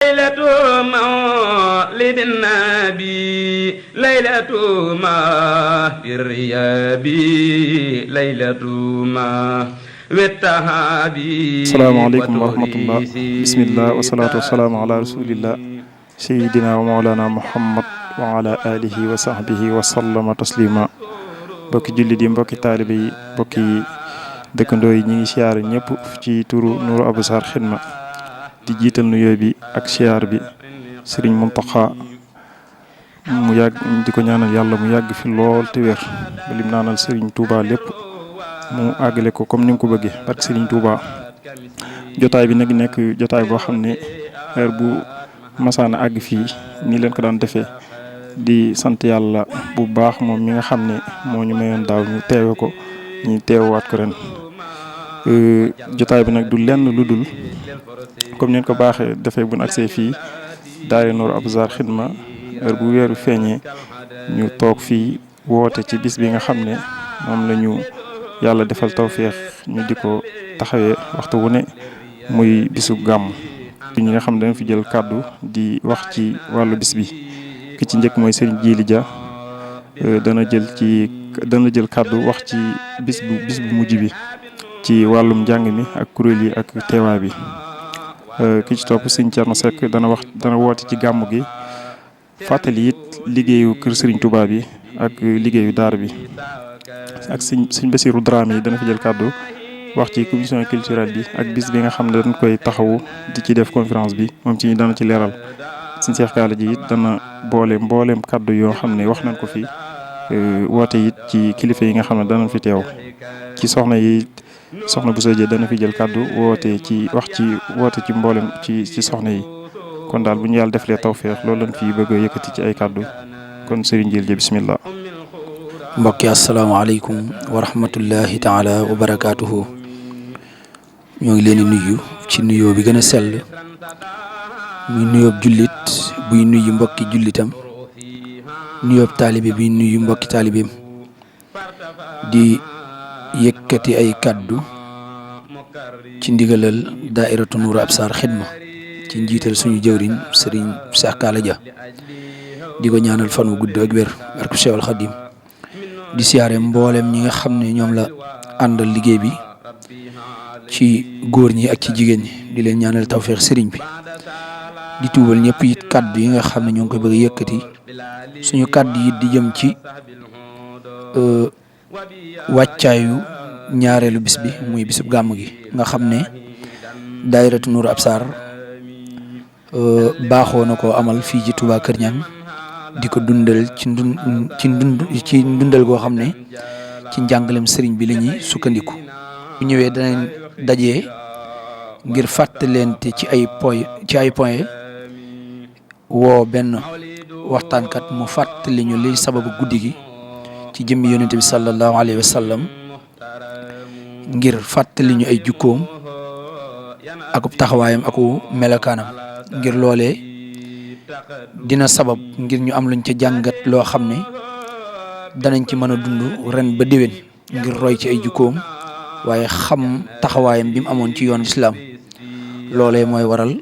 ليلة مولد النبي ليلة ما في الرياب ليلة ما asalaamaaleykum wa rahmatullah bismillah wasalaatu wasalaamu ala rasulillah sayidina wa maolana muhammad wa ala alihi wa sahbihi wa sallama taslima mbokki jullit yi mbokki taalibe yi mbokki dëkkandoo yi ñi ngi siyaar ñëpp ci turu Nourou Absar Xidma di jiital nuyoo bi ak siyaar bi Sëriñ Muntaxa mu yàgg di ko ñaanal yàlla mu yàgg fi lool te wér ba lim naanal Sëriñ Tuuba lépp mu àggale ko comme ni nga ko bëggee barke Serigne Touba jotaay bi nag nekk jotaay boo xam ne heure bu masaana àgg fii nii leen ko daan defee di sant yàlla bu baax moom mi nga xam ne moo ñu mayoon daaw ñu teewe ko ñu teewaat ko ren jotaay bi nag du lenn lu dul comme neen ko baaxee defee bu ñu agsee fii daare Nourou Absar Xidma heure bu weeru feeñee ñu toog fii woote ci bis bi nga xam ne moom la ñu yàlla defal tawféex ñu di ko taxawee waxtu wu ne muy bisu gàmm bi ñi nga xam ne dana fi jël kàddu di wax ci wàllu bis bi ki ci njëkk mooy Serigne Djily Dia dana jël kàddu wax ci bis bu mujj bi ci wàllum njàng mi ak kuréel yi ak teewaay bi ki ci topp Serigne Thierno Seck dana woote ci gàmm gi fàttali it liggéeyu kër Serigne Touba bi ak liggéeyu daara bi ak sëñ Bassirou Dramé yi dana fi jël kàddu wax ci commission culturelle bi ak bis bi nga xam ne dañ koy taxawu di ci def conférence bi moom ci dana ci leeral sëñ Cheikh Kaala ji it dana boole mbooleem kàddu yoo xam ne wax nañ ko fi woote it ci kilifa yi nga xam ne danañ fi teew ci soxna yi soxna bu sojee dana fi jël kàddu woote ci mbooleem ci soxna yi kon daal bu ñu yàlla defalee tawfeex loolu lañ fi bëgg a yëkkati ci ay kàddu kon Serigne Djily Dia bismillah. mbokki asalaamaaleykum wa rahmatullahi taala wa barakaatuhu ñoo ngi leen di nuyu ci nuyoo bi gën a sell muy nuyoob jullit buy nuyu mbokki jullitam nuyoob taalibe buy nuyu mbokki taalibeem di yëkkati ay kaddu ci ndigalal daairatu Nourou Absar Xidma ci njiital suñu jëwriñ Serigne Cheikh Kaala Dia di ko ñaanal fan wu gudd ak wér barke Cheikhul Khadim di siyaare mboolem ñi nga xam ne ñoom la àndal liggéey bi ci góor ñi ak ci jigéen ñi di leen ñaanal tawfeex sëriñ bi di tuubal ñëpp it kaddu yi nga xam ne ñoo ngi koy bëgg a yëkkati suñu kaddu yi di jëm ci wàccaayu ñaareelu bis bi muy bisub gàmm gi nga xam ne daayiratu Nourou Absar baaxoo na koo amal fii ci Touba Kër Ñang di ko dundal ci ndundal goo xam ne ci njàngalem sëriñ bi la ñuy sukkandiku bu ñëwee danañ dajee ngir fàttalente ci ay point woo benn waxtaankat mu fàttali ñu liy sababu guddi gi ci jëmmi yonente bi sallallahu alayhi wa sallam ngir fàttali ñu ay jukkoom akub taxawaayam aku melokaanam ngir loolee dina sabab ngir ñu am luñ ca jàngat loo xam ne danañ ci mën a dund ren ba déwén ngir roy ci ay jukkoom waaye xam taxawaayam bi mu amoon ci yoon lislaam loolee mooy waral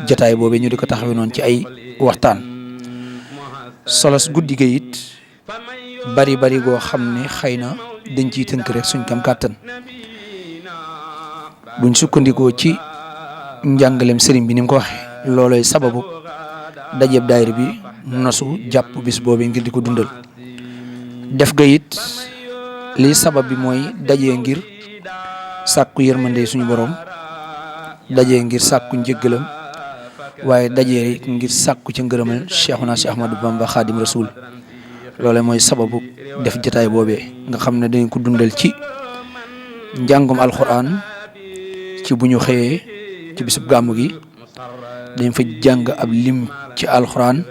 jataay boobee ñu di ko taxawee noonu ci ay waxtaan solos guddi ga it bari goo xam ne xëy na dañ ciy tënk rek suñ kam kàttan buñ sukkandikoo ci njàngaleem sëriñ bi ni mu ko waxee loolooy sababu dajeeb daayira bi nosu jàpp bis boobee ngir di ko dundal def ga it liy sabab bi mooy dajee ngir sàkku yërmande suñu borom dajee ngir sàkku njëggalam waaye dajee ngir sàkku ca ngërëmal Cheikhuna Cheikh Ahmadou Bamba Khadim Rasoul loole mooy sababu def jataay boobee nga xam ne dañ ko dundal ci njàngum alxuraan ci bu ñu xëyee ci bisub gàmmu gi dañ fa jàng ab lim ci alxuraan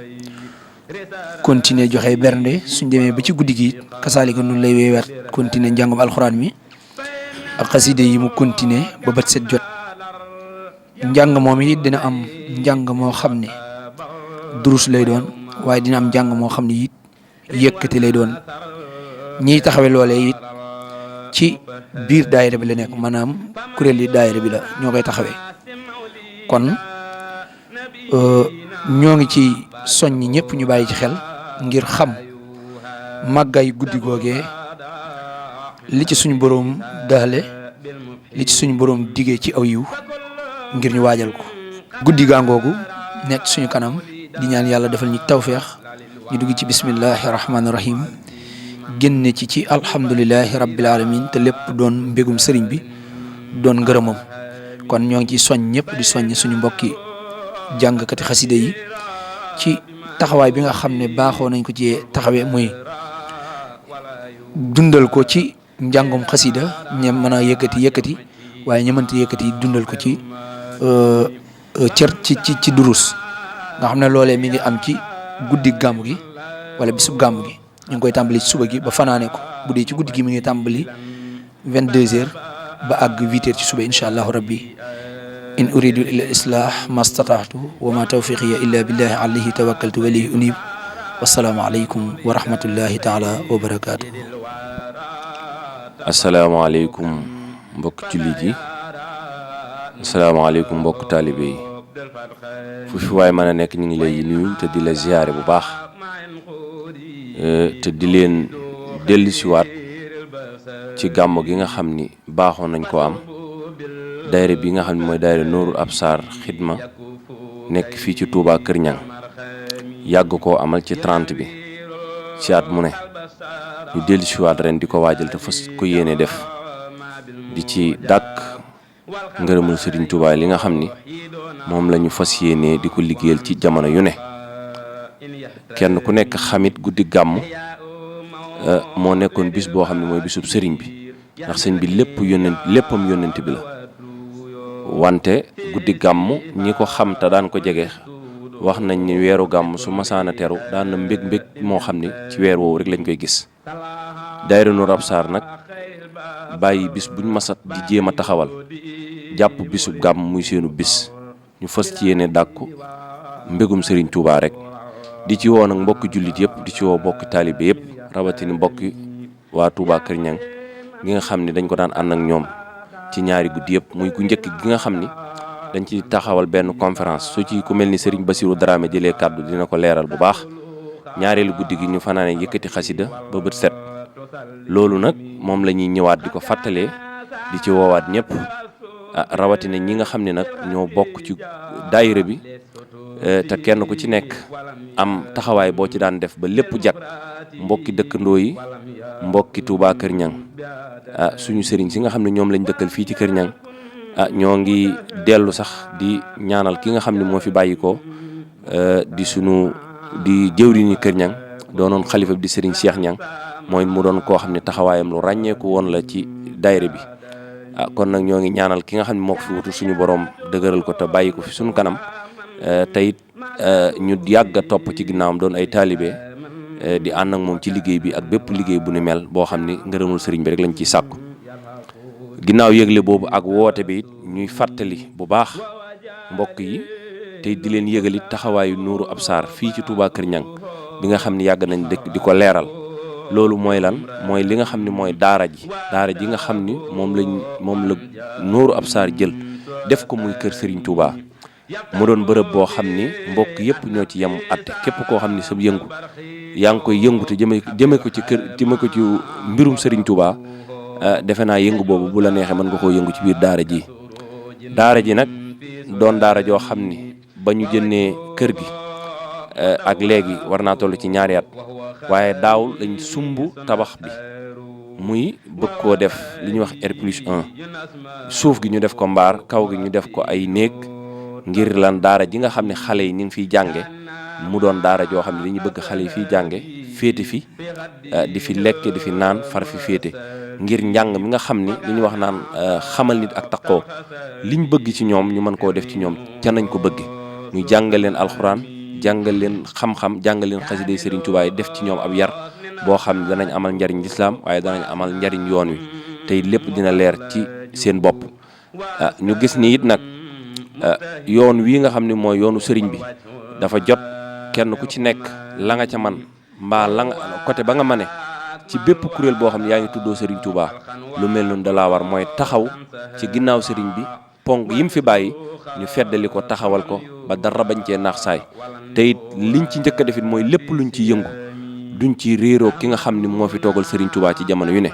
continuer joxe bernde suñ demee ba ci guddi gi kasaalika nun lay weewaat continuer njàngum alxuraan mi ak xaside yi mu continuer ba bët set jot njàng moom it dina am njàng moo xam ne durus lay doon waaye dina am njàng moo xam ne it yëkkati lay doon ñiy taxawe loolee it ci biir daayira bi la nekk maanaam kuréel yi daayira bi la ñoo koy taxawee kon ñoo ngi ci soññ ñëpp ñu bàyyi ci xel ngir xam màggay guddi googee li ci suñu boroom daale li ci suñu boroom digee ci aw yiw ngir ñu waajal ko. guddi gaangoogu nekk suñu kanam di ñaan yàlla defal ñu tawféex ñu dugg ci bismillahi rahmaani rahim génne ci alhamdulilahi rabbil alamin te lépp doon mbégum sëriñ bi doon ngërëmam. kon ñoo ngi ci soññ ñëpp di soññ suñu mbokki jàngkati xasida yi ci taxawaay bi nga xam ne baaxoo nañ ko ci taxawee muy dundal ko ci njàngum xasida ña mën a yëkkati waaye ña mënta yëkkati dundal ko ci cër ci durus nga xam ne loolee mi ngi am ci guddi gàmmu gi wala bisub gàmmu gi ñu ngi koy tàmbali ci suba gi ba fanaane ko bu dee ci guddi gi mi ngi tàmbali 22h ba àgg 8h ci suba incha allahu rabbi. in uridu illa islah ma stataatu wa ma tawfiqiya illa billahi alayhi tawakkaltu wa ilayhi unib wassalaamu aleykum wa rahmatullahi taala wa barakaatu. asalaamaaleykum mbokk jullit yi, asalaamaaleykum mbokk taalibe yi, fu fi waay mën a nekk ñu ngi lay nuyu te di la ziyaare bu baax te di leen dellusiwaat ci gàmmu gi nga xam ni baaxoon nañ ko am. daayira bi nga xam ne mooy daayira Nourul Absar xidma nekk fii ci Touba Kër Ñang yàgg koo amal ci 30 bi ci at mu ne ñu dellusiwaat ren di ko waajal te fas ko yéene def di ci dàkk ngërëmul Sëriñ Touba li nga xam ni moom la ñu fas yéene di ko liggéeyal ci jamono yu ne. kenn ku nekk xamit guddi gàmm moo nekkoon bis boo xam ne mooy bisub sëriñ bi ndax sëñ bi léppam yónnent bi la. wante guddi gàmm ñi ko xam te daan ko jege wax nañ ni weeru gàmm su masaana teru daan na mbég moo xam ni ci weer woowu rek lañ koy gis. daayira Nourul Absar nag bàyyi bis buñ masat di jéem a taxawal jàpp bisub gàmm muy seenu bis ñu fas ci yéene dàkku mbégum Serigne Touba rek di ci woo nag mbokki jullit yëpp di ci woo mbokki taalibe yëpp rawatina mbokki waa Touba Kër Ñang gi nga xam ni dañ ko daan ànd ak ñoom ci ñaari guddi yëpp muy gu njëkk gi nga xam ni dañ ci taxawal benn conférence su ci ku mel ni Serigne Bassirou Dramé jëlee kàddu dina ko leeral bu baax. ñaareelu guddi gi ñu fanaane yëkkati xasida ba bët set loolu nag moom la ñuy ñëwaat di ko fàttalee di ci woowaat ñëpp rawatina ñi nga xam ne nag ñoo bokk ci daayira bi te kenn ku ci nekk am taxawaay boo ci daan def ba lépp jag mbokki dëkkandoo yi mbokki Touba Kër Ñang suñu sëriñ si nga xam ne ñoom lañ dëkkal fii ci Kër Ñang ñoo ngi dellu sax di ñaanal ki nga xam ne moo fi bàyyi ko di jëwriñu Kër Ñang doonoon xalifa bi di sëriñ Cheikh Ñang mooy mu doon koo xam ne taxawaayam lu ràññeeku woon la ci daayira bi kon nag ñoo ngi ñaanal ki nga xam ne moo ko fi wutu suñu borom dëgëral ko te bàyyi ko fi suñu kanam te it ñu yàgg a topp ci ginnaawam doon ay taalibe di ànd ak moom ci liggéey bi ak bépp liggéey bu ni mel boo xam ni ngërëmul sëriñ bi rek lañ ciy sàkku. ginnaaw yëgle boobu ak woote bi it ñuy fàttali bu baax mbokk yi te di leen yëgalit taxawaayu Nourul Absar fii ci Touba Kër Ñang bi nga xam ni yàgg nañ dëkk di ko leeral. loolu mooy lan mooy li nga xam ni mooy daara ji nga xam ni moom la Nourul Absar jël def ko muy kër Serigne Touba mu doon bërëb boo xam ni mbokk yëpp ñoo ci yem atte képp koo xam ni sa yëngu yaa ngi koy yëngu te jëme ko ci mbirum Serigne Touba defe naa yëngu boobu bu la neexee mën nga koo yëngu ci biir daara ji nag doon daara joo xam ni ba ñu jënnee kër gi ak léegi war naa toll ci ñaari at waaye daaw lañ sumb tabax bi muy bëgg koo def li ñuy wax R+1 suuf gi ñu def ko mbaar kaw gi ñu def ko ay néeg ngir lan daara ji nga xam ne xale yi ñu ngi fiy jànge mu doon daara joo xam ne li ñu bëgg xale yi fiy jànge féete fi di fi lekk di fi naan far fi féete ngir njàng mi nga xam ni li ñuy wax naan xamal nit ak taqoo liñ bëgg ci ñoom ñu mën koo def ci ñoom ca nañ ko bëgge ñu jàngal leen alxuraan jàngal leen xam-xam jàngal leen xasida Serigne Touba yi def ci ñoom ab yar boo xam ne danañ amal njariñ lislaam waaye danañ amal njariñ yoon wi tey lépp dina leer ci seen bopp. ñu gis ni it nag yoon wii nga xam ne mooy yoonu sëriñ bi dafa jot kenn ku ci nekk la nga ca man mbaa la nga côté ba nga mane ci bépp kuréel boo xam ne yaa ngi tuddoo Serigne Touba lu mel noonu da laa war mooy taxaw ci ginnaaw sëriñ bi ponk yim fi bàyyi ñu feddali ko taxawal ko ba dara bañ cee naax saay te it liñ ci njëkk a defit mooy lépp luñ ci yëngu duñ ci réeroo ki nga xam ni moo fi toogal Serigne Touba ci jamono yu ne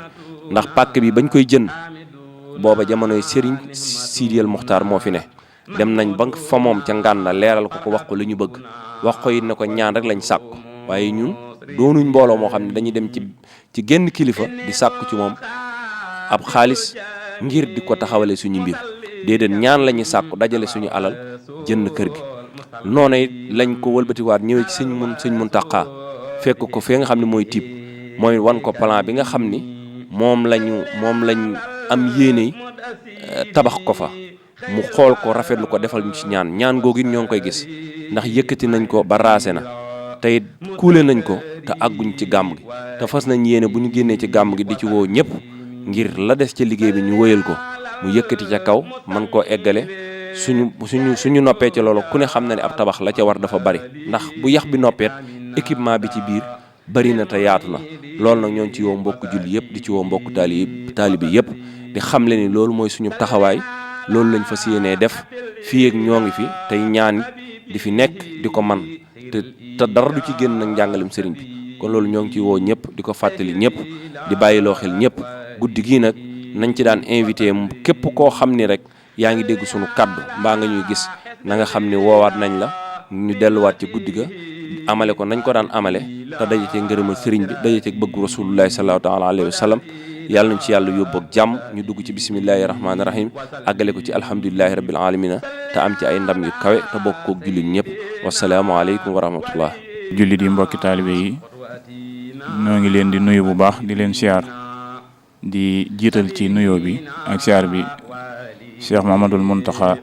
ndax pàkk bi bañ koy jënd booba jamonoy Serigne Sidiyal Muxtaar moo fi ne dem nañ ba fa moom ca Ngànna leeral ko wax ko li ñu bëgg wax ko it ne ko ñaan rek lañ sàkku waaye ñun doonuñ mbooloo moo xam ne dañuy dem ci genn kilifa di sàkku ci moom ab xaalis ngir di ko taxawale suñu mbir déedéet ñaan la ñuy sàkku dajale suñu alal jënd kër gi noonu it lañ ko wëlbatiwaat ñëwee ci sëñ Muntaxa fekk ko fee nga xam ne mooy tiib mooy wan ko plan bi nga xam ni moom lañ am yéene tabax ko fa mu xool ko rafetlu ko defal ñu ci ñaan googu it ñoo ngi koy gis ndax yëkkati nañ ko ba raase na te it kuule nañ ko te àgguñ ci gàmm gi te fas nañ yéene bu ñu génnee ci gàmm gi di ci woo ñëpp ngir la des ca liggéey bi ñu wëyal ko mu yëkkati ca kaw man koo eggale suñu noppee ci loolu ku ne xam na ne ab tabax la ca war dafa bari ndax bu yax bi noppeet équipement bi ci biir bari na te yaatu na loolu nag ñoo ngi ci woo mbokk julli yëpp di ci woo mbokk taalibi yëpp di xam le ni loolu mooy suñu taxawaay loolu lañ fas yéenee def fii ak ñoo ngi fi tey ñaan di fi nekk di ko man te dara du ci génn nag njàngalem sëriñ bi kon loolu ñoo ngi ci woo ñëpp di ko fàttali ñëpp di bàyyiloo xel ñëpp guddi gii nag nañ ci daan invité képp koo xam ni rek yaa ngi dégg suñu kaddu mbaa nga ñuy gis na nga xam ni woowaat nañ la ñu delluwaat ci guddi ga amale ko nañ ko daan amale te daje ci ngërëmal sëriñ bi daje ci bëggu rasulullahi sallallahu taala alayhi wa sallam yàlla nañ ci yàlla yóbbu ak jàmm ñu dugg ci bisimillahi rahmaani rahim àggale ko ci alhamdulilahi rabbil alamina te am ci ay ndam yu kawe te bokk koog jullit ñëpp wasalaamaaleykum wa rahmatullah. jullit yi mbokki taalibe yi ñoo ngi leen di nuyu bu baax di leen siyaar di jiital ci nuyoo bi ak siyaar bi Cheikh Mamadul Muntaxa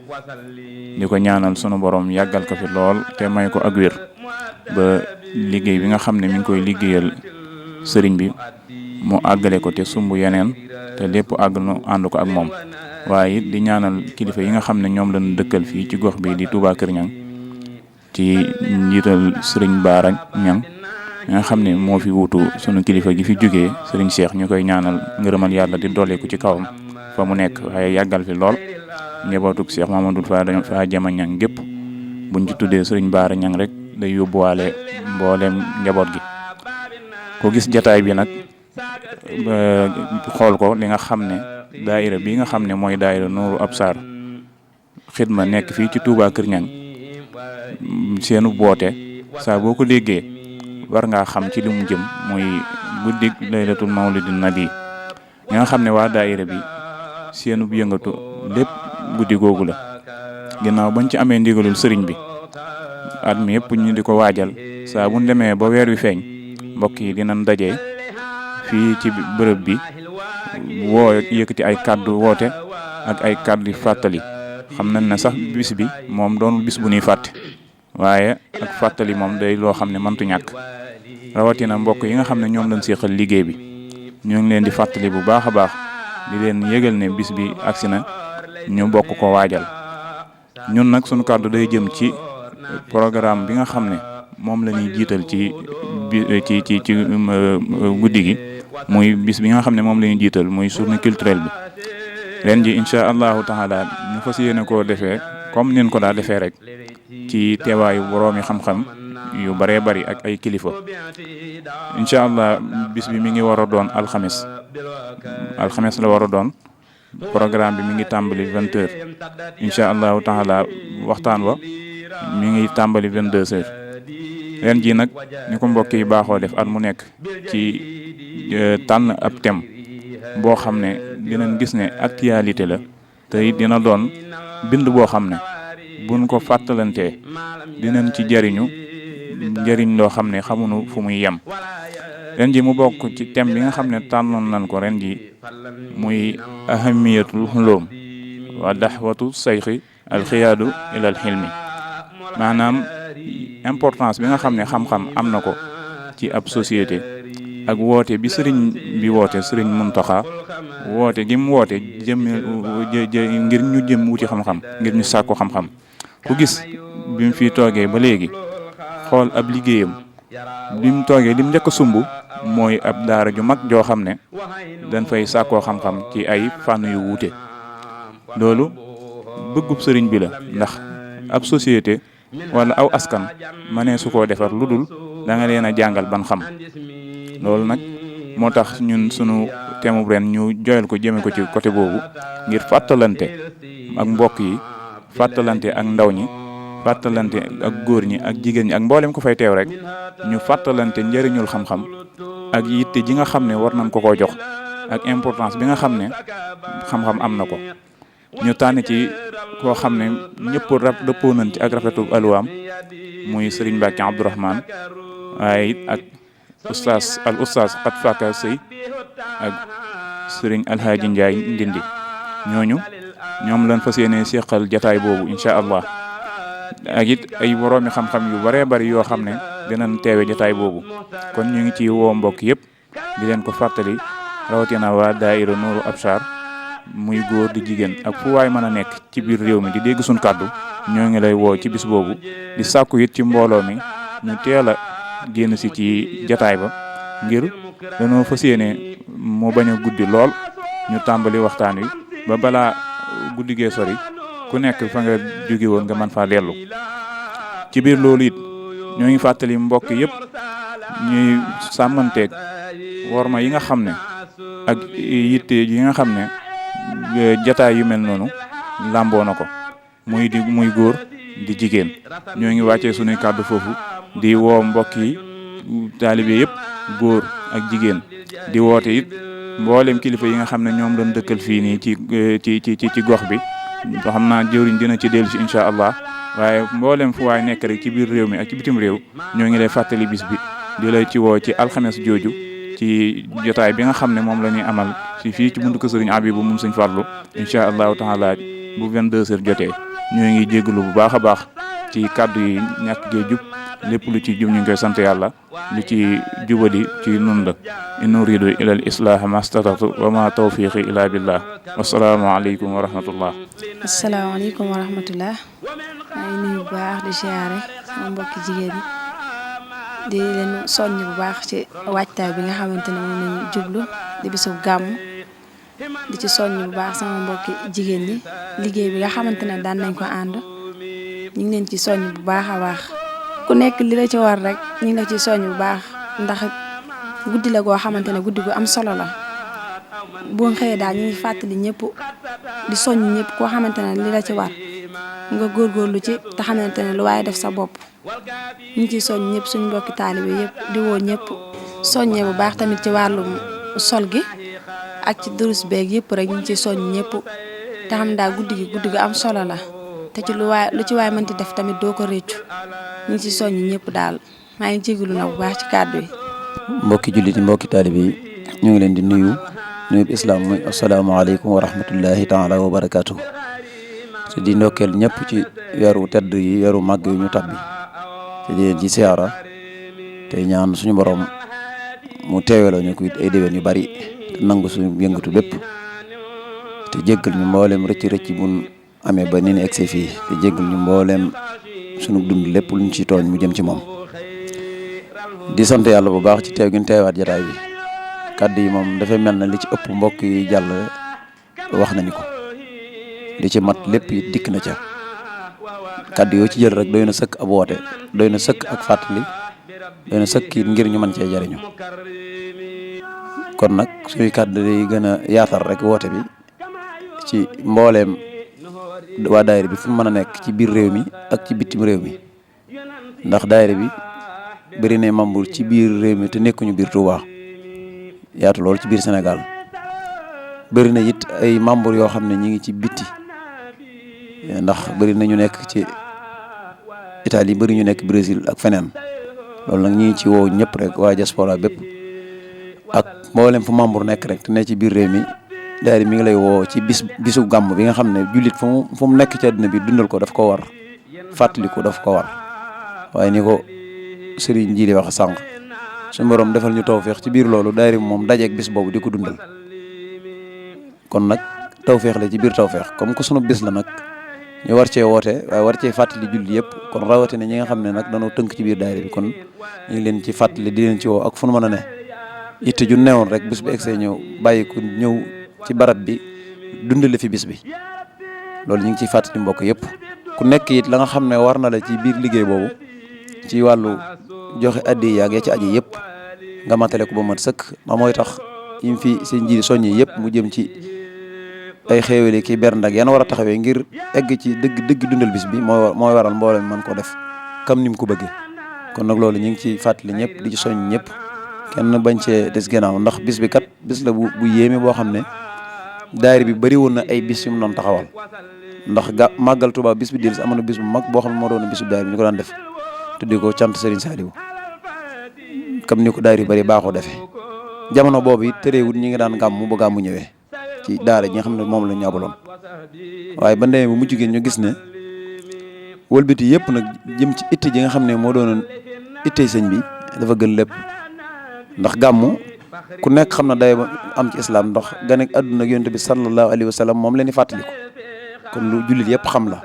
di ko ñaanal sunu borom yàggal ko fi lool te may ko ak wér ba liggéey bi nga xam ne mi ngi koy liggéeyal sëriñ bi mu àggale ko te sumb yeneen te lépp àgg nu ànd ko ak moom waaye it di ñaanal kilifa yi nga xam ne ñoom lañu dëkkal fii ci gox bi di Touba Kër Ñang ci njiital sëriñ Baara Ñang nga xam ne moo fi wuutu sunu kilifa gi fi jógee sëriñ Cheikh ñu koy ñaanal ngërëmal yàlla di dolleeku ci kawam fa mu nekk waaye yàggal fi lool njabootug Cheikh Mamadou fa jama ñang gépp buñ ci tuddee sëriñ Baara Ñang rek day yóbbuwaale mbooleem njaboot gi ko gis jataay bi nag xool ko li nga xam ne daayira bi nga xam ne mooy daayira Nuuru Absar xidma nekk fii ci Touba Kër Ñang seenu boote saa boo ko déggee war ngaa xam ci li mu jëm muy guddi laylatul mawlidin nabi ñi nga xam ne waa daayira bi seenu yëngatu lépp guddi googu la ginnaaw bañ ci amee ndigalul sëriñ bi at mi yëpp ñu di ko waajal saa buñ demee ba weer wi feeñ mbokk yi dinañ daje fii ci bërëb bi woo yëkkati ay kàddu woote ak ay kàddu fàttali xam nañ ne sax bis bi moom doonul bis bu ñuy fàtte waaye ak fàttali moom day loo xam ne mëntu ñàkk rawatina mbokk yi nga xam ne ñoom lañ séqal liggéey bi ñu ngi leen di fàttali bu baax a baax di leen yëgal ne bis bi agsi na ñu bokk ko waajal ñun nag sunu kàddu day jëm ci programme bi nga xam ne moom la ñuy jiital ci guddi gi muy bis bi nga xam ne moom la ñuy jiital muy journée culturelle bi ren ji incha allahu taala ñu fas yéene koo defee comme nin ko daa defee rek ci teewaayu boroomi xam-xam yu bëree bëri ak ay kilifa incha allah bis bi mi ngi war a doon alxames la war a doon programme bi mi ngi tàmbali 20h incha allahu taala waxtaan wa mi ngi tàmbali 22h ren ji nag ni ko mbokk yi baaxoo def at mu nekk ci tànn ab thème boo xam ne dinañ gis ne actualité la te dina doon bind boo xam ne buñ ko fàttalantee dinañ ci njëriñ loo xam ne xamuñu fu muy yem ren ji mu bokk ci thème bi nga xam ne tànnoon nañ ko ren ji muy ahamiyatul xulóom wa daxwatu sayxi alxiyaadu ilal xilmi maanaam importance bi nga xam ne xam-xam am na ko ci ab société ak woote bi sëriñ bi woote sëriñ Muntaxa woote gi mu woote ngir ñu jëm wuti xam-xam ngir ñu sàkku xam-xam ku gis bi mu fi toogee ba léegi xool ab liggéeyam bi mu toogee li mu njëkk a sumb mooy ab daara ju mag joo xam ne dañ fay sàkkoo xam-xam ci ay fànn yu wuute loolu bëggub sëriñ bi la ndax ab société wala aw askan mënee su koo defar lu dul da nga leen a jàngal ban xam loolu nag moo tax ñun sunu teemu ren ñu joyal ko jëme ko ci côté boobu ngir fàttalante ak mbokk yi fàttalante ak ndaw ñi fàttalante ak góor ñi ak jigéen ñi ak mboolem ko fay teew rek ñu fàttalante njëriñul xam-xam ak yitte ji nga xam ne war nañ ko koo jox ak importance bi nga xam ne xam-xam am na ko ñu tànn ci koo xam ne ñëpp dëppoo nañ ci ak rafetu alwaam muy Serigne Mbacke Abdourahmane waaye it ak oustaz Xat Faka Sëy ak Serigne Alhaaji Ndiaye Ndindi ñoom lañ fas yéene seqal jataay boobu incha allah ak it ay boroomi xam-xam yu baree bari yoo xam ne dinañ teewe jataay boobu kon ñu ngi ci woo mbokk yëpp di leen ko fàttali rawatina waa daayira Nuuru Absar muy góor di jigéen ak fu waay mën a nekk ci biir réew mi di dégg suñ kàddu ñoo ngi lay woo ci bis boobu di sàkku it ci mbooloo mi ñu teel a génn si ci jataay ba ngir dañoo fas yéene moo bañ a guddi lool ñu tàmbali waxtaan wi ba balaa guddi gee sori ku nekk fa nga jóge woon nga mën faa dellu ci biir loolu it ñoo ngi fàttali mbokk yëpp ñuy sàmmanteeg worma yi nga xam ne ak yitte yi nga xam ne jataay yu mel noonu làmboo na ko muy góor di jigéen ñoo ngi wàccee sunuy kàddu foofu di woo mbokk yi taalibe yëpp góor ak jigéen di woote it mboolem kilifa yi nga xam ne ñoom lañ dëkkal fii nii ci gox bi xam naa jëwriñ dina ci dellu si incha allah waaye mboolem fu waay nekk rek ci biir réew mi ak ci bitim réew ñoo ngi lay fàttali bis bi di lay ci woo ci alxames jooju ci jotaay bi nga xam ne moom la ñuy amal ci fii ci buntu kër Sëriñ Abibu moom Sëriñ Fallu incha allahu taala bu 22h jotee ñoo ngi jégalu bu baax a baax ci kàddu yi ñàkk gee jub lépp lu ci jub ñu ngi koy sant yàlla lu ci jubadi ci nun la in uridu ila al islaha mastatatu wa ma tawfiqi ila billah wasalaamu aleykum wa rahmatullah. asalaamaaleykum wa rahmatullah maa ngi nuyu bu baax di siyaare sama mbokki jigéen ñi di leen soññ bu baax ci waajtaay bi nga xamante ne moom lañu jublu di bisu gàmm di ci soññ bu baax sama mbokki jigéen ñi liggéey bi nga xamante ne daan nañ ko ànd ñu ngi leen ci soññ bu baax a baax ku nekk li la ci war rek ñu ngi la ci soññ bu baax ndax guddi la goo xamante ne guddi gu am solo la boo xëyee daal ñu ngi fàttali ñëpp di soññ ñëpp koo xamante ne li la ci war nga góorgóorlu ci te xamante ne lu waaye def sa bopp ñu ngi ciy soññ ñëpp suñu mbokki taalibe yëpp di woo ñëpp soññee bu baax tamit ci wàllum sol gi ak ci durus beeg yëpp rek ñu ngi ciy soññ ñëpp te xam daal guddi gu am solo la te ci lu ci waay mënti def tamit doo ko réccu ñu ngi ciy soññ ñëpp daal maa ngi jégalu na bu baax ci kàddu yi. mbokki jullit yi mbokki taalibe yi ñu ngi leen di nuyu islaam muy asalaamaaleykum wa rahmatullahi taala wa barakaatu. te di ndokkeel ñëpp ci weeru tedd yi weeru màgg yu ñu tabbi te di leen ci siyaara te ñaan suñu borom mu teeweloo ñu ko it ay déwén yu bari te nangu suñu yëngatu bépp te jéggal ñu mboolem rëcc buñ amee ba ni ñu egsi fii te jéggal ñu mboolem suñu dund lépp luñ ci tooñ mu jëm ci moom. di sant yàlla bu baax ci teew gi ñu teewaat jataay bi kàddu yi moom dafay mel na li ci ëpp mbokk yi jàll wax nañu ko li ci mat lépp it dikk na ca kàddu yoo ci jël rek doy na sëkk ab woote doy na sëkk ak fàttali doy na sëkk it ngir ñu mën cee jariñu kon nag suñuy kàddu yi gën a yaatal rek woote bi ci mbooleem waa daayira bi fu mu mën a nekk ci biir réew mi ak ci bitim réew mi ndax daayira bi bëri na membre ci biir réew mi te nekkuñu biir Touba yaatu lool ci biir Sénégal bëri na it ay membre yoo xam ne ñi ngi ci bitti ndax bëri na ñu nekk ci Italie bëri ñu nekk Brésil ak feneen loolu nag ñi ngi ci woo ñëpp rek waa diaspora bépp ak mboolem fu membre nekk rek te ne ci biir réew mi daayira mi ngi lay woo ci bisu gàmm bi nga xam ne jullit fu mu nekk ci àddina bi dundal ko daf ko war fàttali ko daf ko war waaye ni ko Serigne ji di wax sànq suñu borom defal ñu tawféex ci biir loolu daayira moom dajeeg bis boobu di ko dundal kon nag tawféex la ci biir tawféex comme que sunu bis la nag ñu war cee woote waaye war cee fàttali julli yëpp kon rawatina ñi nga xam ne nag dañoo tënk ci biir daayira bi kon ñu ngi leen ci fàttali di leen ci woo ak fu nu mën a ne itte ju newoon rek bis bi egsee ñëw bàyyi ko ñëw ci barab bi dundale fi bis bi loolu ñu ngi ciy fàttali mbokk yëpp ku nekk it la nga xam ne war na la ci biir liggéey boobu ci wàllu joxe addi yaag ya ci aji yëpp nga matale ko ba mat sëkk ndax mooy tax yim fi seen ji soññi yëpp mu jëm ci ay xéewale ki bernde ak yan war a taxawee ngir egg ci dëgg dundal bis bi mooy waral mboolem mën koo def comme ni mu ko bëggee kon nag loolu ñu ngi ci fàttali ñëpp di ci soññ ñëpp kenn bañ cee des gannaaw ndax bis bi kat bis la bu yéeme boo xam ne daayira bi bëri woon na ay bis yu mu doon taxawal ndax màggal Tuubaa bis bi dellusi amoon na bis bu mag boo xam ne moo doon bisu daayira bi ñu ko daan def tuddee ko cant Serigne Saliou comme ni ko daayira yu bëri baaxoo defee jamono boobu it terewul ñi ngi daan gàmmu ba gàmmu ñëwee ci daara ji nga xam ne moom la ñu abaloon waaye ba ndemee bu mujj gi ñu gis ne wëlbati yëpp nag jëm ci itte ji nga xam ne moo doonoon itte sëñ bi dafa gën lépp ndax gàmmu ku nekk xam na day am ci islam ndax ganek àdduna ak yonent bi sallallahu alayhi wa sallam moom leen di fàttaliku kon lu jullit yëpp xam la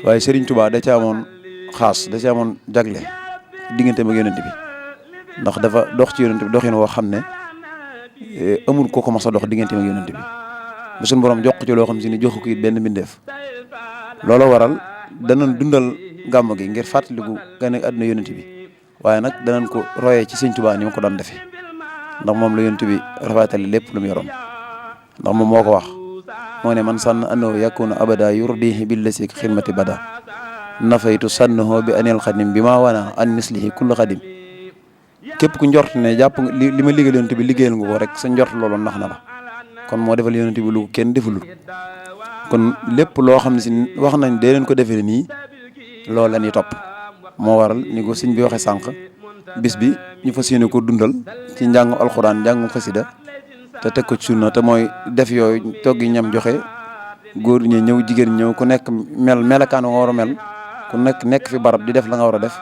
waaye Serigne Touba da ci amoon xaas da ci amoon jagle digganteem ak yonent bi ndax dafa dox ci yonent bi doxin woo xam ne amul ko mas a dox digganteem ak yonent bi ba suñu borom jox ko ci loo xam si ni joxu ko it benn mbindeef looloo waral danañ dundal gàmm gi ngir fàttaliku ganek àdduna yonent bi waaye nag danañ ko royee ci Serigne Touba ni ma ko daan defee ndax moom la yonent bi rafatali lépp lu mu yoroon ndax moom moo ko wax moo ne man sànn annahu yakuna abada yurdihi billasi xidmati bada nafaytu sànnahu bi anil xadim bi maa wana an mislihi kullu xadim képp ku njort ne jàpp li ma liggéeyal yonent bi liggéeyal nga ko rek sa njort loolu nax na la kon moo defal yonent bi lu kenn defulul kon lépp loo xam ne si wax nañ dee leen ko defee nii loolu la ñuy topp moo waral ni ko sëñ bi waxee sànq bis bi ñu fas yéene ko dundal ci njàngu alxuraan njàngu xasida te teg ko ci sunna te mooy def yooyu toggi ñam joxe góor ñi ñëw jigéen ñëw ku nekk melakaan nga war a mel ku nekk fi barab di def la nga war a def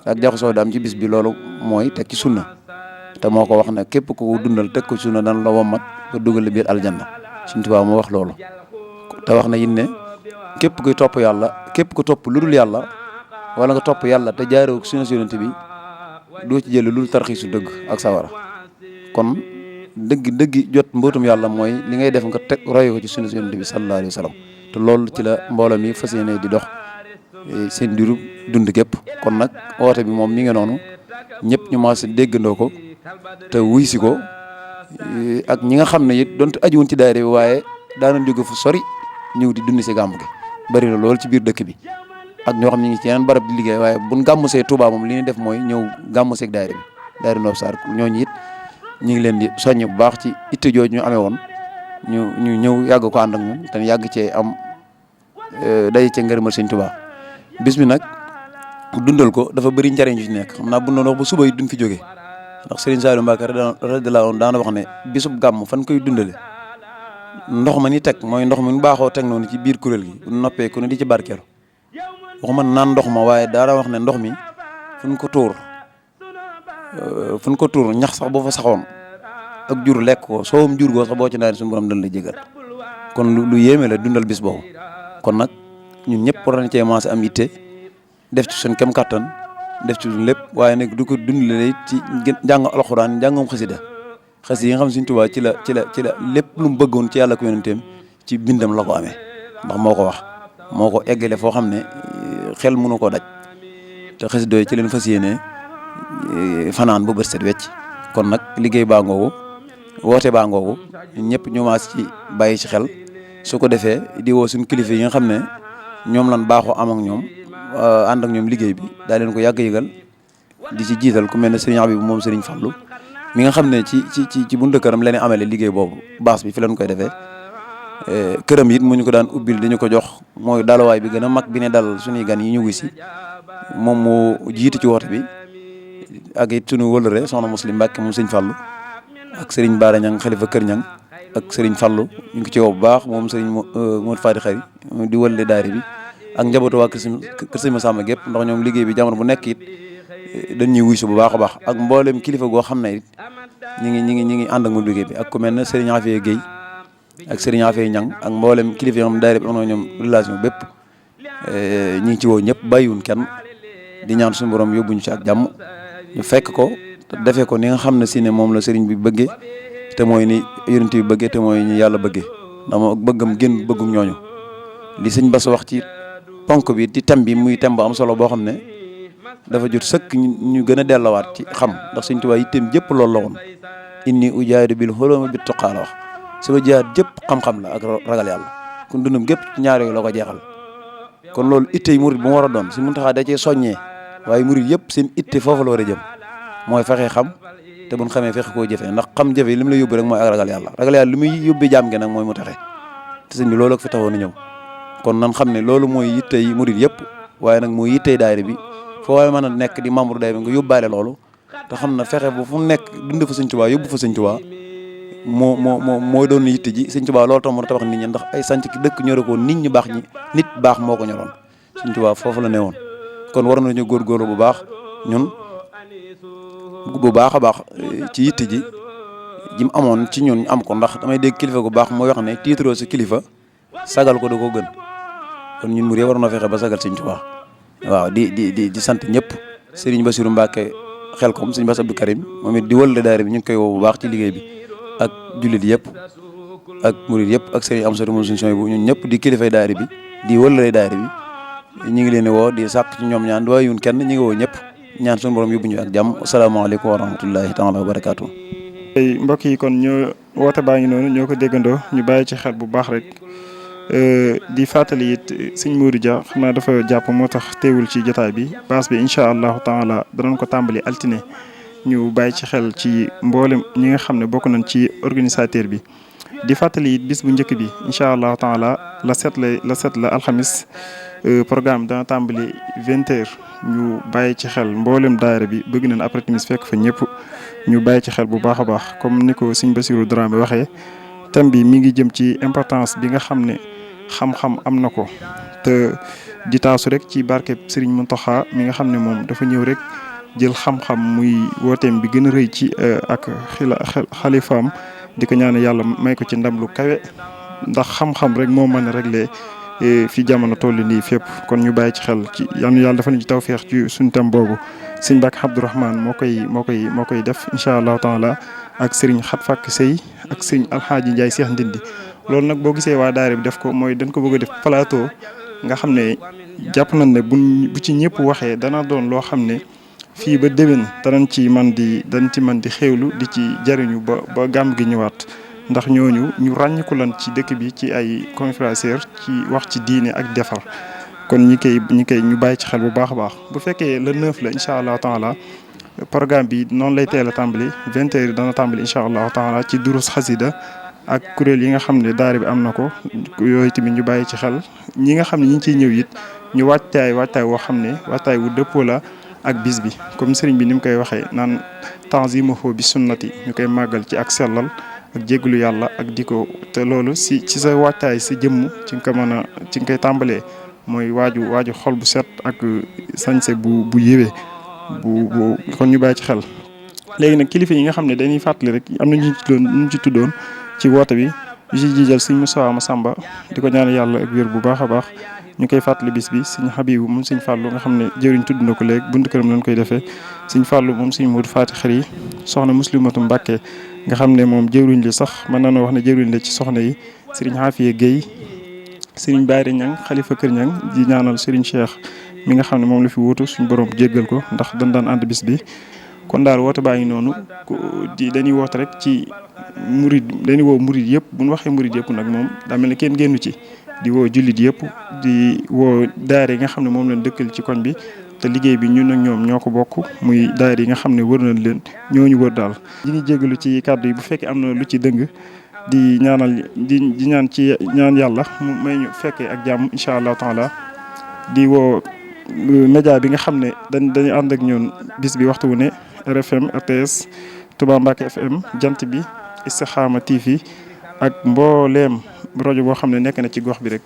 ak jaxasoo daam ci bis bi loolu mooy teg ci sunna te moo ko wax ne képp ku dundal teg ko ci sunna dana la wommat ba dugal la biir aljanna Sëñ Tuubaa moo wax loolu te wax na it ne képp kuy topp yàlla képp ku topp lu dul yàlla wala nga topp yàlla te jaaroo sunna yonent bi doo ci jële lu dul tarxiisu dëgg ak sawara kon dëgg jot mbootum yàlla mooy li ngay def nga teg roy ko ci sunna yonent bi sallallahu alayhi wa sallam te loolu ci la mbooloo mi fas yéene di dox seen diiru dund gépp kon nag woote bi moom mi ngi noonu ñëpp ñu maase déggandoo ko te wuy si ko ak ñi nga xam ne it donte ajuwoon ci daayira bi waaye daanañ jóge fu sori ñëw di dund si gàmm gi bari na loolu ci biir dëkk bi ak ñoo xam ne ñu ngi ci yeneen barab di liggéey waaye buñ gàmmu see Touba moom li ñuy def mooy ñëw gàmmu seeg daayira bi daayira Noof Sarr ñooñu it ñu ngi leen di soññ bu baax ci itte jooju ñu amee woon ñu ñëw yàgg ko ànd ak ñun te yàgg cee am day cee ngërëmal Sëñ Touba bis bi nag dundal ko dafa bëri njariñ yu ci nekk xam naa bu doon wax ba suba yi duñ fi jógee ndax Serigne Saliou Mbacké radiyallahu anhu daana wax ne bisub gàmm fan koy dundale ndox ma ni teg mooy ndox mi ñu baaxoo teg noonu ci biir kuréel gi bu noppee ku ne di ci barkeelu waxuma naan ndox ma waaye daana wax ne ndox mi fu ñu ko tuur ñax sax boo fa saxoon ak jur lekk ko soowum jur goo sax boo ci naan suñu borom dañ la jégal kon lu yéeme la dundal bis boobu kon nag ñun ñëpp war nañ cee maase am itte def ci suñ kem kattan def ci suñ lépp waaye nag du ko dundale ci njàng alxuraan njàngum xasida yi nga xam Sëñ Tuubaa ci la lépp lu mu bëggoon ci yàlla ko yonenteem ci bindam la ko amee ndax moo ko wax moo ko eggale foo xam ne xel mënu koo daj te xasida yi ci leen fas yéene fanaan bu bët set wecc kon nag liggéey baa ngoogu woote baa ngoogu ñun ñëpp ñu maas ci bàyyi ci xel su ko defee di woo suñ kilifa yi nga xam ne ñoom lan baaxoo am ak ñoom ànd ak ñoom liggéey bi daa leen ko yàgg yëgal di ci jiital ku mel ne Serigne Habib moom Serigne Fallou mi nga xam ne ci buntu këram la ñu amale liggéey boobu baas bi fi lañ koy defee këram it mu ñu ko daan ubbil dañu ko jox mooy daluwaay bi gën a mag bi ne dal suñuy gan yi ñu ngi si moom moo jiitu ci woote bi ak it suñu wëlëre soxna Muslim Mbàkke moom Serigne Fallou ak Serigne Bara Ñang xalifa Kër Ñang ak Serigne Fallou ñu ngi ci woo bu baax moom Serigne Modou Fadi Xari di wëlle daari bi ak njabootu waa kër Serigne Massamba gépp ndax ñoom liggéey bi jamono bu nekk it dañ ñuy wuy su bu baax a baax ak mboolem kilifa goo xam ne it ñi ngi ànd ak moom liggéey bi ak ku mel ne Serigne Afia Guèye ak Serigne Afia Ñang ak mboolem kilifa yoo xam daayira bi am na ñoom relation bépp ñi ngi ci woo ñëpp bàyyiwun kenn di ñaan suñu borom yóbbuñu ci ak jàmm ñu fekk ko te defee ko ni nga xam ne si ne moom la Serigne bi bëggee te mooy ni yonent bi bëggee te mooy ni yàlla bëggee ndax moom bëggam génn bëggum ñooñu li sëñ Bass wax ci ponk bi di thème bi muy thème bu am solo boo xam ne dafa jot sëkk ñu gën a delluwaat ci xam ndax sëñ Tuubaa yitteem jëpp loolu la woon inni ujahidu bil hulumi bit tuqaa la wax sama jihaad jëpp xam-xam la ak ragal yàlla kon dundum gépp ci ñaar yooyu la ko jeexal kon loolu itte yi murid bu mu war a doon si Muntaxaa da cee soññee waaye murid yëpp seen itte foofu la war a jëm mooy fexe xam te buñ xamee fexe koo jëfee ndax xam jëfe li mu la yóbbu rek mooy ak ragal yàlla li muy yóbbi jaam gi nag mooy mu texe te sëñ bi loolu ak fi taxoon a ñëw kon nan xam ne loolu mooy yitte yi murid yëpp waaye nag mooy yitte daayira bi foo waaye mën a nekk di membre daayira bi nga yóbbaale loolu te xam na fexe bu fu nekk dund fa sëñ Tuubaa yóbbu fa sëñ Tuubaa moo doon yitte ji sëñ Tuubaa loolu tax mu tabax nit ñi ndax ay sanc ki dëkk ñore ko nit ñi baax ñi nit baax moo ko ñoroon sëñ Tuubaa foofu la newoon kon war nañu góorgóorlu bu baax ñun bu baax a baax ci yitte ji mu amoon ci ñun am ko ndax damay dégg kilifa gu baax mooy wax ne tiitaroo si kilifa sagal ko da koo gën kon ñun murid war na fexe ba sagal sëñ Tuubaa waaw di sant ñëpp Serigne Bassirou Mbacke Xelkom sëñ Bass Abdou Karim moom it di wëlale daayira bi ñu ngi koy woo bu baax ci liggéey bi ak jullit yëpp ak murid yëpp ak Serigne Amsatou moom suñu bu ñun ñëpp di kilifay daayira bi di wëlale daayira bi ñu ngi leen di woo di sàkk ci ñoom ñaan waaye yun kenn ñu ngi woo ñëpp ñaan suñu borom yóbbu ñu ak jàmm asalaamaaleykum wa rahmatullahi taala wa barakaatu. mbokk yi kon ñoo woote baa ngi noonu ñoo ko déggandoo ñu bàyyi ci xel bu baax rek di fàttali it sëñ Modou Dia xam naa dafa jàpp moo tax teewul ci jotaay bi baas bi incha allahu taala danañ ko tàmbali altine ñu bàyyi ci xel ci mboolem ñi nga xam ne bokk nañ ci organisateur bi. di fàttali it bis bu njëkk bi incha allahu taala la set la alxamis programme dana tàmbali 20h ñu bàyyi ci xel mboolem daayira bi bëgg nañ après timis fekk fa ñëpp ñu bàyyi ci xel bu baax a baax comme ni ko sëñ Bassirou Dramé waxee thème bi mi ngi jëm ci importance bi nga xam ne xam-xam am na ko te di taasu rek ci barkeb Serigne Mountakha mi nga xam ne moom dafa ñëw rek jël xam-xam muy wooteem bi gën a rëy ci ak xalifaam di ko ñaan yàlla may ko ci ndam lu kawe ndax xam-xam rek moo mën a régler fi jamono toll nii fépp kon ñu bàyyi ci xel ci yàlla dafa ñu ci tawfeex ci suñu thème boobu sëñ Mbacke Abdourahmane moo koy def incha allahu taala ak Serigne Xat Fakk Sey ak sëñ Alxaaji Ndiaye Cheikh Ndindi loolu nag boo gisee waa daara bi def ko mooy dañ ko bëgg a def plateau nga xam ne jàpp nañ ne bu ci ñëpp waxee dana doon loo xam ne fii ba déwén dañ ci man di xéewlu di ci jariñu ba gàmm gi ñëwaat ndax ñooñu ñu ràññiku lan ci dëkk bi ci ay conférenciers ci wax ci diine ak defar kon ñu bàyyi ci xel bu baax a baax bu fekkee le 9 la incha allah taala programme bi noonu lay teel a tàmbali 20h dana tàmbali incha allah taala ci durus xasida ak kuréel yi nga xam ne daara bi am na ko yooyu tamit ñu bàyyi ci xel ñi nga xam ne ñi ngi ciy ñëw it ñu waajtaay woo xam ne waajtaay wu dëppoo la ak bis bi comme sëriñ bi ni mu koy waxee naan tanzimuhu bi sunnati ñu koy màggal ci ak sellal ak jégalu yàlla ak di ko te loolu ci sa waajtaay sa jëmm ci nga koy tàmbalee mooy waaju xol bu set ak sañse bu yéwee bu kon ñu bàyyi ci xel. léegi nag kilifa yi nga xam ne dañuy fàttali rek am na ñu ci tuddoon ci woote bi ñu ci jiijal sëñ Moussa Massamba di ko ñaan yàlla ak wér bu baax a baax ñu koy fàttali bis bi sëñ Habibu moom sëñ Fallou nga xam ne jëriñ tudd na ko léegi buntu këram lañ koy defee sëñ Fallou moom sëñ Modou Fati Xari soxna Muslimatu Mbàkke nga xam ne moom jëwriñ li sax mën na wax ne jëwriñ la ci soxna yi sëriñ Xaafiye Guèye sëriñ Bayri Ñang xalifa Kër Ñang di ñaanal sëriñ Cheikh mi nga xam ne moom la fi wuutu suñu borom jéggal ko ndax daan ànd bis bi kon daal woote baa ngi noonu dañuy woote rek ci murid dañuy woo murid yëpp bu ñu waxee murid yëpp nag moom daa mel ne kenn génnu ci di woo jullit yëpp di woo daayira yi nga xam ne moom lañ dëkkal ci koñ bi te liggéey bi ñun ak ñoom ñoo ko bokk muy daayira yi nga xam ne wër nañ leen ñooñu wër daal. ñi ngi jégalu ci kàddu yi bu fekkee am na lu ci dëng di ñaan yàlla mu may ñu fekkee ak jàmm incha allah taala di woo média bi nga xam ne dañu ànd ak ñun bis bi waxtu wu ne RFM RTS Touba Mbacké FM jant bi Istikhama TV ak mbooleem rajo boo xam ne nekk na ci gox bi rek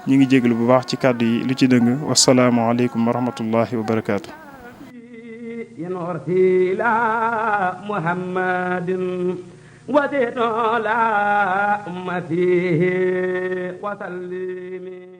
ñu ngi jégalu bu baax ci kàddu yi lu ci dëng wasalaamualeykum wa rahmatullahi wa barakaatu. وزد على أمته وسلم